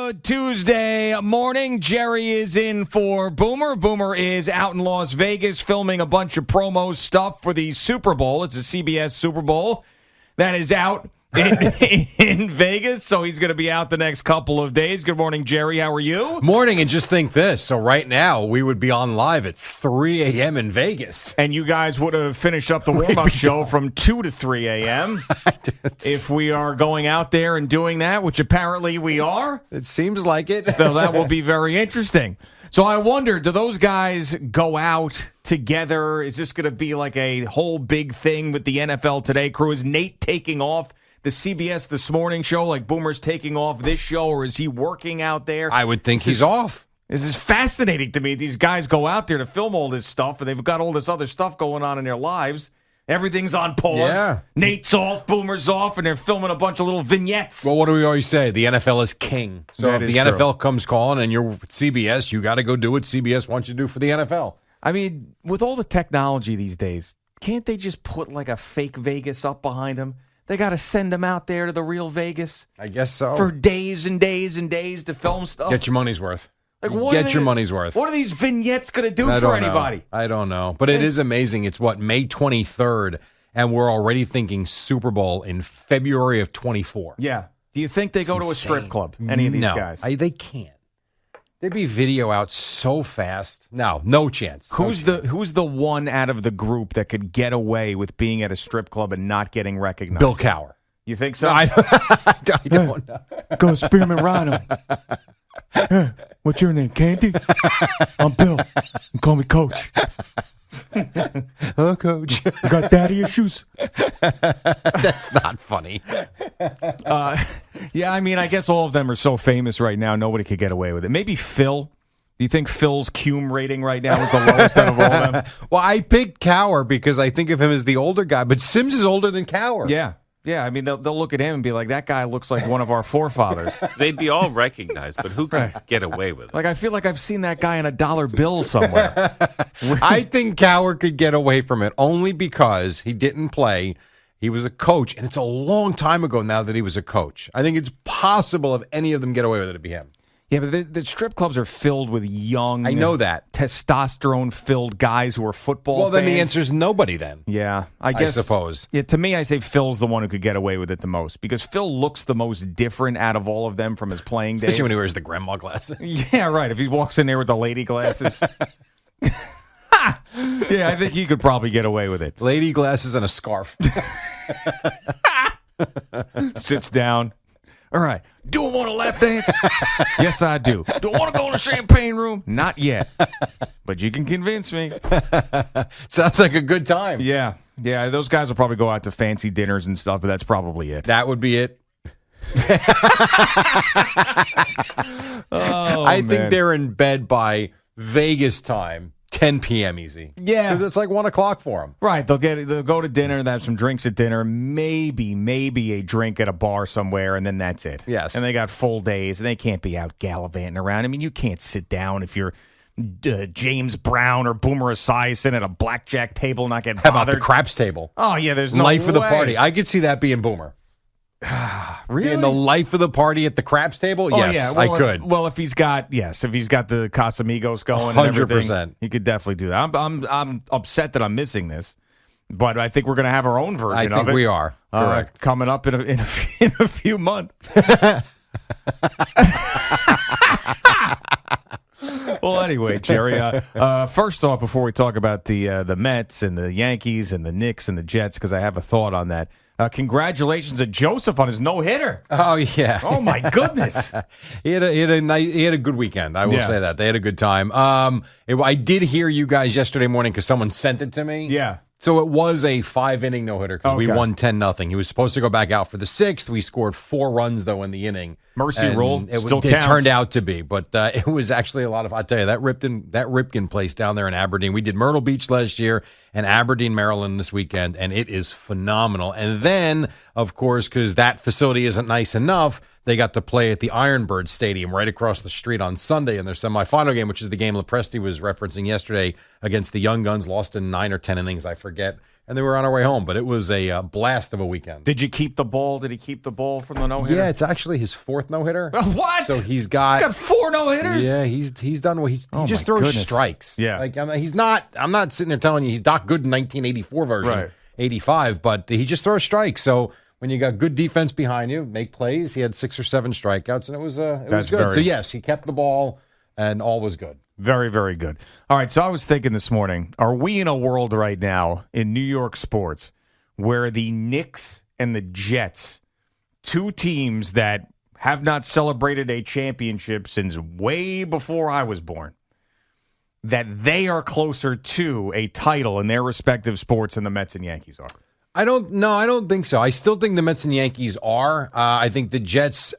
Good Tuesday morning. Jerry is in for Boomer. Boomer is out in Las Vegas filming a bunch of promo stuff for the Super Bowl. It's a CBS Super Bowl that is out in Vegas, so he's going to be out the next couple of days. Good morning, Jerry. How are you? Morning, and just think this. So right now, we would be on live at 3 a.m. in Vegas. And you guys would have finished up the warm-up show from 2 to 3 a.m. If we are going out there and doing that, which apparently we are. It seems like it. So that will be very interesting. So I wonder, do those guys go out together? Is this going to be like a whole big thing with the NFL Today crew? Is Nate taking off the CBS This Morning show like Boomer's taking off this show, or is he working out there? I would think he's off. This is fascinating to me. These guys go out there to film all this stuff, and they've got all this other stuff going on in their lives. Everything's on pause. Yeah. Nate's off, Boomer's off, and they're filming a bunch of little vignettes. Well, what do we always say? The NFL is king. So That if is the true. NFL comes calling and you're with CBS, you got to go do what CBS wants you to do for the NFL. I mean, with all the technology these days, can't they just put like a fake Vegas up behind them? They got to send them out there to the real Vegas I guess so. for days and days and days to film stuff. Get your money's worth. Like, Get your money's worth. What are these vignettes going to do I for don't know. anybody? I don't know. But it is amazing. It's May 23rd, and we're already thinking Super Bowl in February of 24. Yeah. Do you think they go to a strip club, any of these guys? They can't. There'd be video out so fast. No chance. Who's the one out of the group that could get away with being at a strip club and not getting recognized? Bill Cowher. You think so? I don't know. Go Spearman Rhino. What's your name, Candy? I'm Bill. You call me Coach. Oh, Coach. You got daddy issues? That's not funny. Yeah, I mean, I guess all of them are so famous right now, nobody could get away with it. Maybe Phil. Do you think Phil's Cume rating right now is the lowest out of all of them? Well, I picked Cowher because I think of him as the older guy, but Sims is older than Cowher. Yeah. I mean, they'll look at him and be like, that guy looks like one of our forefathers. They'd be all recognized, but who can get away with it? Like, I feel like I've seen that guy in a dollar bill somewhere. I think Cowher could get away from it only because he didn't play. He was a coach, and it's a long time ago now that he was a coach. I think it's possible if any of them get away with it, it'd be him. Yeah, but the strip clubs are filled with young, I know that. testosterone-filled guys who are football Well, then fans. the answer is nobody then. Yeah, I guess. I suppose. Yeah, to me, I say Phil's the one who could get away with it the most because Phil looks the most different out of all of them from his playing days. Especially when he wears the grandma glasses. Yeah, right. If he walks in there with the lady glasses. Yeah, I think he could probably get away with it. Lady glasses and a scarf. Sits down. All right. Do I want a lap dance? Yes, I do. Do I want to go in the champagne room? Not yet. But you can convince me. Sounds like a good time. Yeah. Yeah, those guys will probably go out to fancy dinners and stuff, but that's probably it. That would be it. Oh, I man. think they're in bed by Vegas time, 10 p.m. easy. Yeah. Because it's like 1 o'clock for them. Right, they'll go to dinner, they have some drinks at dinner, maybe a drink at a bar somewhere, and then that's it. Yes. And they got full days, and they can't be out gallivanting around. I mean, you can't sit down if you're James Brown or Boomer Esiason at a blackjack table and not get How about bothered. the craps table? Oh, yeah, there's no Life of the way. party. I could see that being Boomer. Really? Being the life of the party at the craps table? Oh, Yes, yeah. Well, I could. If he's got the Casamigos going and everything, 100%. he could definitely do that. I'm upset that I'm missing this, but I think we're going to have our own version I of think it. we are. Correct. Coming up in a few months. Well, anyway, Jerry, first off, before we talk about the Mets and the Yankees and the Knicks and the Jets, because I have a thought on that, congratulations to Joseph on his no-hitter. Oh, yeah. Oh, my goodness. He had a good weekend. I will say that. They had a good time. I did hear you guys yesterday morning because someone sent it to me. Yeah. So it was a 5-inning no-hitter because we Okay. won 10-0. He was supposed to go back out for the 6th. We scored 4 runs, though, in the inning. Mercy And rule It still it counts. turned out to be, but it was actually a lot of. I tell you, that Ripken place down there in Aberdeen. We did Myrtle Beach last year and Aberdeen, Maryland this weekend, and it is phenomenal. And then, of course, because that facility isn't nice enough, they got to play at the Ironbird Stadium right across the street on Sunday in their semifinal game, which is the game Lepresti was referencing yesterday against the Young Guns. Lost in 9 or 10 innings, I forget. and then we were on our way home. But it was a blast of a weekend. Did you keep the ball? Did he keep the ball from the no-hitter? Yeah, it's actually his fourth no-hitter. What? So he's got 4 no-hitters? Yeah, he's done well. He just throws strikes. Yeah. Like, I mean, I'm not sitting there telling you he's not good in 1984 version, Right. 85, but he just throws strikes. So when you got good defense behind you, make plays. He had 6 or 7 strikeouts, and it was good. So yes, he kept the ball, and all was good. Very, very good. All right, so I was thinking this morning, are we in a world right now in New York sports where the Knicks and the Jets, 2 teams that have not celebrated a championship since way before I was born, that they are closer to a title in their respective sports than the Mets and Yankees are? I don't think so. I still think the Mets and Yankees are. I think the Jets,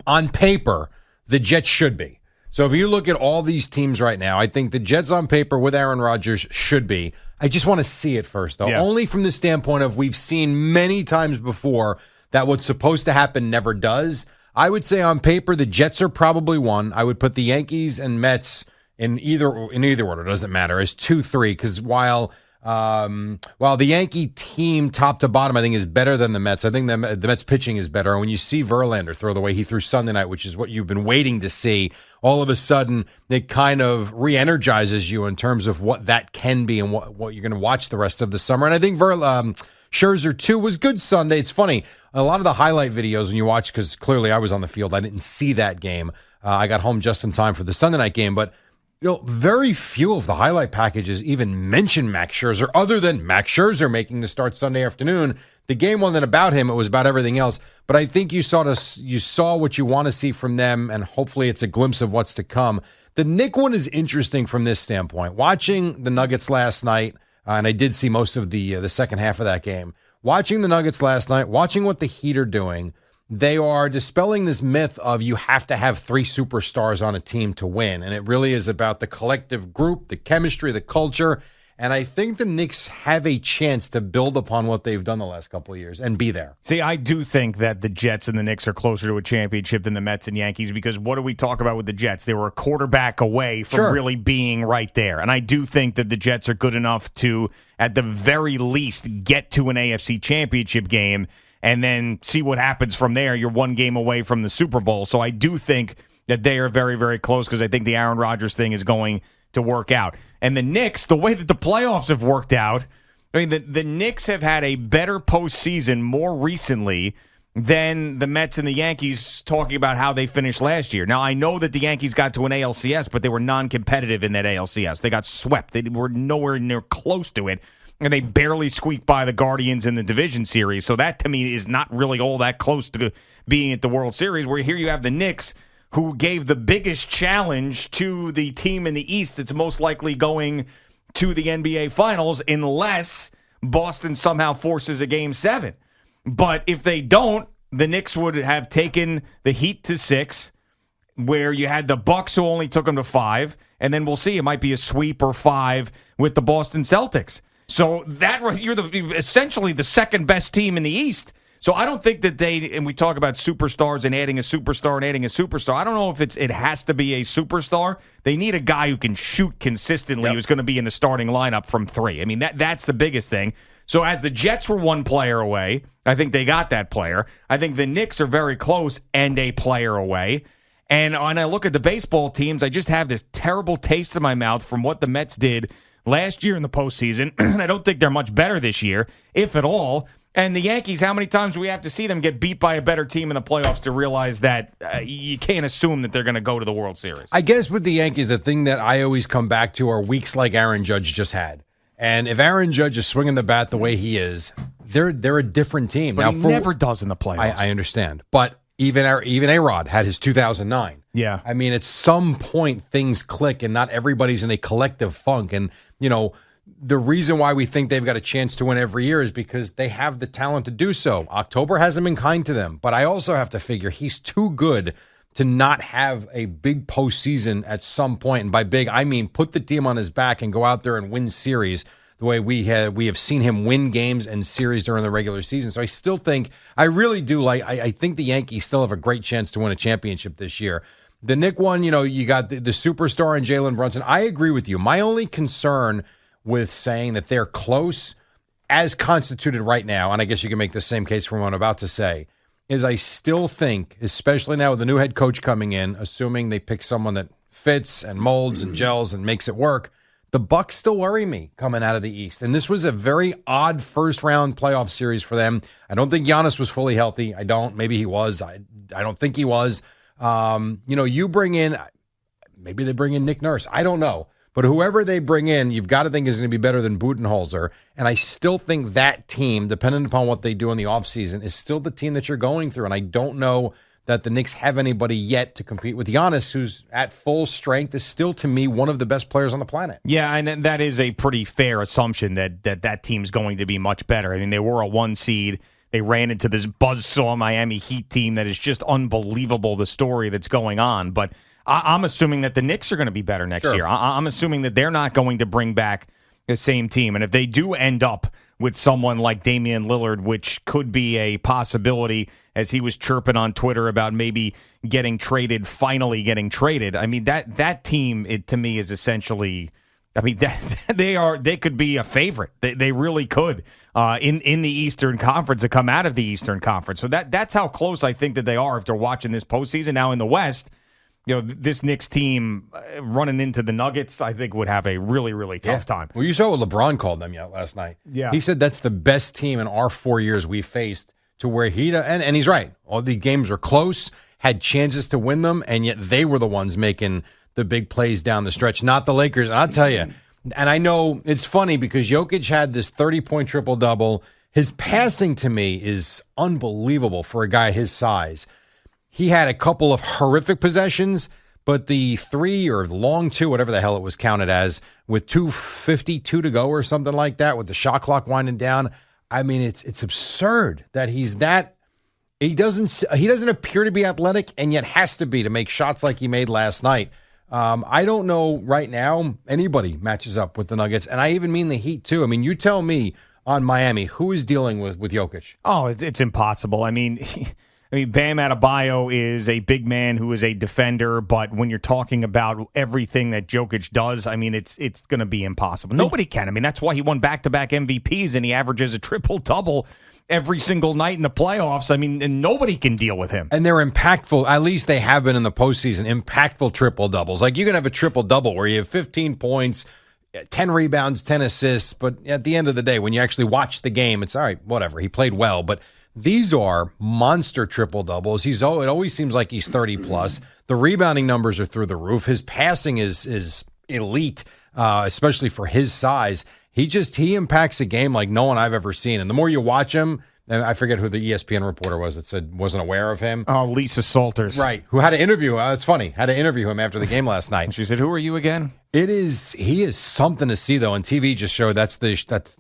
on paper, the Jets should be. So if you look at all these teams right now, I think the Jets on paper with Aaron Rodgers should be. I just want to see it first, though. Yeah. Only from the standpoint of we've seen many times before that what's supposed to happen never does. I would say on paper, the Jets are probably 1. I would put the Yankees and Mets in either order. It doesn't matter. As 2, 3, because while the Yankee team top to bottom, I think, is better than the Mets. I think the Mets pitching is better. And when you see Verlander throw the way he threw Sunday night, which is what you've been waiting to see, all of a sudden it kind of re-energizes you in terms of what that can be and what you're going to watch the rest of the summer. And I think Scherzer, too, was good Sunday. It's funny. A lot of the highlight videos when you watch, because clearly I was on the field, I didn't see that game. I got home just in time for the Sunday night game, but very few of the highlight packages even mention Max Scherzer, other than Max Scherzer making the start Sunday afternoon. The game wasn't about him; it was about everything else. But I think you saw what you want to see from them, and hopefully, it's a glimpse of what's to come. The Knick one is interesting from this standpoint. Watching the Nuggets last night, and I did see most of the second half of that game. Watching the Nuggets last night, watching what the Heat are doing. They are dispelling this myth of you have to have 3 superstars on a team to win. And it really is about the collective group, the chemistry, the culture. And I think the Knicks have a chance to build upon what they've done the last couple of years and be there. See, I do think that the Jets and the Knicks are closer to a championship than the Mets and Yankees, because what do we talk about with the Jets? They were a quarterback away from really being right there. And I do think that the Jets are good enough to, at the very least, get to an AFC championship game and then see what happens from there. You're 1 game away from the Super Bowl. So I do think that they are very, very close, because I think the Aaron Rodgers thing is going to work out. And the Knicks, the way that the playoffs have worked out, I mean, the Knicks have had a better postseason more recently than the Mets and the Yankees, talking about how they finished last year. Now, I know that the Yankees got to an ALCS, but they were non-competitive in that ALCS. They got swept. They were nowhere near close to it. And they barely squeaked by the Guardians in the division series. So that, to me, is not really all that close to being at the World Series, where here you have the Knicks, who gave the biggest challenge to the team in the East that's most likely going to the NBA Finals, unless Boston somehow forces a Game 7. But if they don't, the Knicks would have taken the Heat to 6, where you had the Bucks who only took them to 5, and then we'll see. It might be a sweep or 5 with the Boston Celtics. So you're essentially the second best team in the East. So I don't think that and we talk about superstars and adding a superstar. I don't know if it has to be a superstar. They need a guy who can shoot consistently, who's going to be in the starting lineup from 3. I mean, that's the biggest thing. So as the Jets were 1 player away, I think they got that player. I think the Knicks are very close and a player away. And when I look at the baseball teams, I just have this terrible taste in my mouth from what the Mets did last year in the postseason. And I don't think they're much better this year, if at all. And the Yankees, how many times do we have to see them get beat by a better team in the playoffs to realize that you can't assume that they're going to go to the World Series? I guess with the Yankees, the thing that I always come back to are weeks like Aaron Judge just had. And if Aaron Judge is swinging the bat the way he is, they're a different team. But he never does in the playoffs. I understand. But even A-Rod had his 2009. Yeah. I mean, at some point, things click, and not everybody's in a collective funk. And, the reason why we think they've got a chance to win every year is because they have the talent to do so. October hasn't been kind to them, but I also have to figure he's too good to not have a big postseason at some point. And by big, I mean put the team on his back and go out there and win series the way we have seen him win games and series during the regular season. So I still think, I really do I think the Yankees still have a great chance to win a championship this year. The Knick one, you got the superstar in Jalen Brunson. I agree with you. My only concern with saying that they're close, as constituted right now, and I guess you can make the same case for what I'm about to say, is I still think, especially now with the new head coach coming in, assuming they pick someone that fits and molds and gels and makes it work, the Bucks still worry me coming out of the East. And this was a very odd first-round playoff series for them. I don't think Giannis was fully healthy. I don't. Maybe he was. I don't think he was. You bring in, maybe they bring in Nick Nurse. I don't know. But whoever they bring in, you've got to think is going to be better than Budenholzer. And I still think that team, depending upon what they do in the offseason, is still the team that you're going through. And I don't know that the Knicks have anybody yet to compete with Giannis, who's at full strength, is still, to me, one of the best players on the planet. Yeah, and that is a pretty fair assumption that team's going to be much better. I mean, they were a 1 seed. They ran into this buzzsaw Miami Heat team that is just unbelievable, the story that's going on. But I'm assuming that the Knicks are going to be better next year. I'm assuming that they're not going to bring back the same team. And if they do end up with someone like Damian Lillard, which could be a possibility, as he was chirping on Twitter about maybe finally getting traded. I mean, that team, to me, is essentially, I mean, they could be a favorite. They really could in the Eastern Conference, to come out of the Eastern Conference. So that's how close I think that they are if they're watching this postseason. Now in the West, this Knicks team running into the Nuggets, I think, would have a really, really tough time. Well, you saw what LeBron called them last night. Yeah. He said that's the best team in our 4 years we faced, to where and he's right. All the games were close, had chances to win them, and yet they were the ones making the big plays down the stretch, not the Lakers. And I'll tell you, and I know it's funny because Jokic had this 30-point triple-double. His passing, to me, is unbelievable for a guy his size. He had a couple of horrific possessions, but the 3 or long 2, whatever the hell it was counted as, with 2:52 to go or something like that, with the shot clock winding down. I mean, it's absurd that he's that. He doesn't appear to be athletic, and yet has to be to make shots like he made last night. I don't know right now anybody matches up with the Nuggets, and I even mean the Heat too. I mean, you tell me on Miami who is dealing with Jokic. Oh, it's impossible. I mean, Bam Adebayo is a big man who is a defender, but when you're talking about everything that Jokic does, I mean, it's going to be impossible. Nobody can. I mean, that's why he won back-to-back MVPs, and he averages a triple-double every single night in the playoffs. I mean, and nobody can deal with him. And they're impactful. At least they have been in the postseason, impactful triple-doubles. Like, you can have a triple-double where you have 15 points, 10 rebounds, 10 assists, but at the end of the day, when you actually watch the game, it's all right, whatever. He played well, but these are monster triple-doubles. It always seems like he's 30-plus. The rebounding numbers are through the roof. His passing is elite, especially for his size. He impacts a game like no one I've ever seen. And the more you watch him, and I forget who the ESPN reporter was that said wasn't aware of him. Oh, Lisa Salters. Right, who had to interview him. It's funny, had to interview him after the game last night. And she said, "Who are you again?" He is something to see, though, and TV just showed that's the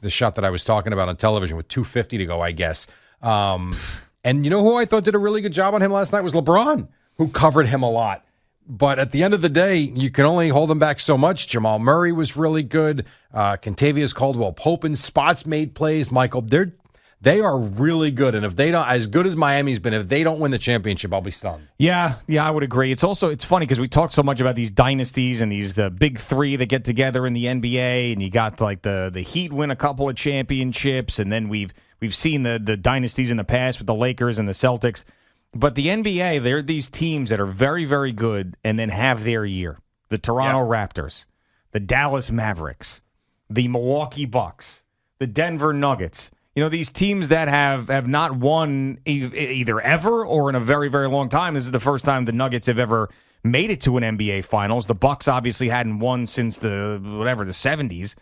shot that I was talking about on television with 2:50 to go, I guess. And you know who I thought did a really good job on him last night was LeBron, who covered him a lot. But at the end of the day, you can only hold him back so much. Jamal Murray was really good. Kentavious Caldwell-Pope in spots made plays. Michael, they are really good. And if they don't, as good as Miami's been, if they don't win the championship, I'll be stunned. Yeah, I would agree. It's funny because we talk so much about these dynasties and the big three that get together in the NBA, and you got like the Heat win a couple of championships, and then we've seen the dynasties in the past with the Lakers and the Celtics. But the NBA, they're these teams that are very, very good and then have their year. The Toronto Raptors, the Dallas Mavericks, the Milwaukee Bucks, the Denver Nuggets. These teams that have not won either ever or in a very, very long time. This is the first time the Nuggets have ever made it to an NBA Finals. The Bucks obviously hadn't won since the 70s.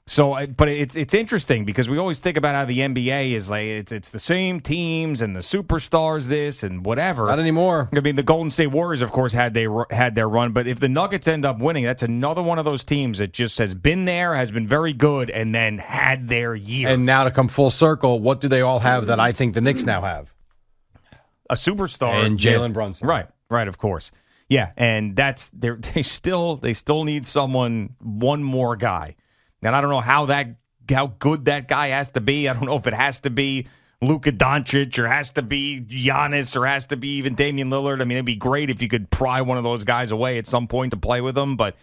So, but it's interesting because we always think about how the NBA is like it's the same teams and the superstars this and whatever. Not anymore. I mean, the Golden State Warriors, of course, had their run, but if the Nuggets end up winning, that's another one of those teams that just has been there, has been very good, and then had their year. And now to come full circle, what do they all have that I think the Knicks now have? A superstar and Jalen Brunson. Right, of course. Yeah, and they still need one more guy. And I don't know how good that guy has to be. I don't know if it has to be Luka Doncic or has to be Giannis or has to be even Damian Lillard. I mean, it'd be great if you could pry one of those guys away at some point to play with them. But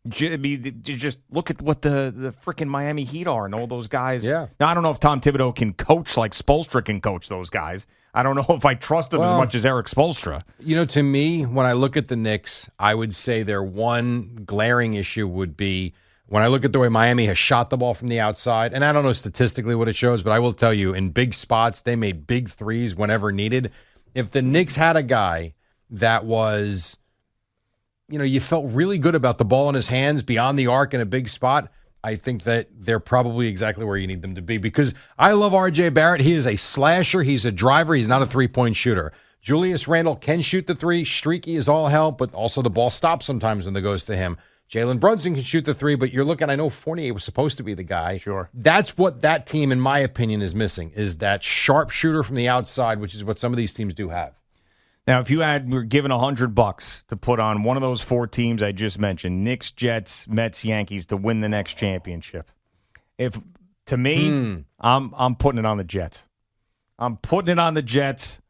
Just look at what the freaking Miami Heat are and all those guys. Yeah. Now, I don't know if Tom Thibodeau can coach like Spoelstra can coach those guys. I don't know if I trust him as much as Eric Spoelstra. To me, when I look at the Knicks, I would say their one glaring issue would be when I look at the way Miami has shot the ball from the outside, and I don't know statistically what it shows, but I will tell you, in big spots, they made big threes whenever needed. If the Knicks had a guy that was, you felt really good about the ball in his hands beyond the arc in a big spot, I think that they're probably exactly where you need them to be, because I love R.J. Barrett. He is a slasher. He's a driver. He's not a three-point shooter. Julius Randle can shoot the three. Streaky is all hell, but also the ball stops sometimes when it goes to him. Jalen Brunson can shoot the three, but you're looking, I know Fournier was supposed to be the guy. Sure. That's what that team, in my opinion, is missing, is that sharp shooter from the outside, which is what some of these teams do have. Now, if you were given $100 to put on one of those four teams I just mentioned, Knicks, Jets, Mets, Yankees, to win the next championship, to me, I'm putting it on the Jets. I'm putting it on the Jets,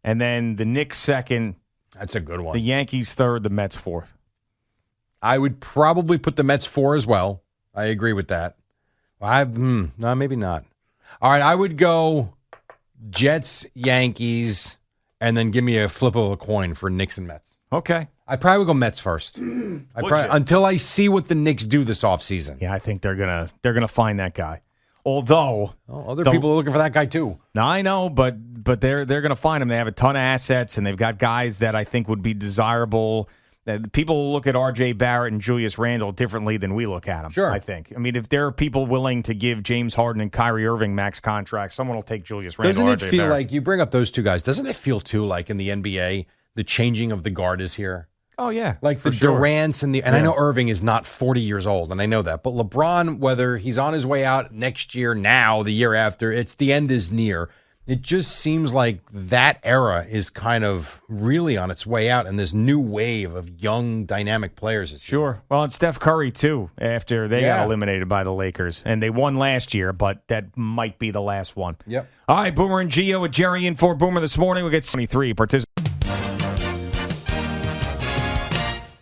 and then the Knicks second. That's a good one. The Yankees third, the Mets fourth. I would probably put the Mets 4 as well. I agree with that. No, maybe not. All right, I would go Jets, Yankees, and then give me a flip of a coin for Knicks and Mets. Okay. I probably would go Mets first. Until I see what the Knicks do this offseason. Yeah, I think they're gonna find that guy. Although other people are looking for that guy too. Now I know, but they're gonna find him. They have a ton of assets, and they've got guys that I think would be desirable. People look at R.J. Barrett and Julius Randle differently than we look at them. Sure. I think. I mean, if there are people willing to give James Harden and Kyrie Irving max contracts, someone will take Julius Randle. Doesn't it RJ feel Barrett. like, you bring up those two guys, doesn't it feel too like in the NBA, the changing of the guard is here? Oh, yeah. Like the Durants and I know Irving is not 40 years old, and I know that. But LeBron, whether he's on his way out next year, now, the year after, the end is near. It just seems like that era is kind of really on its way out, and this new wave of young, dynamic players is here. Sure. Well, and Steph Curry, too, after they got eliminated by the Lakers. And they won last year, but that might be the last one. Yep. All right, Boomer and Gio with Jerry in for Boomer this morning. We get 23 participants.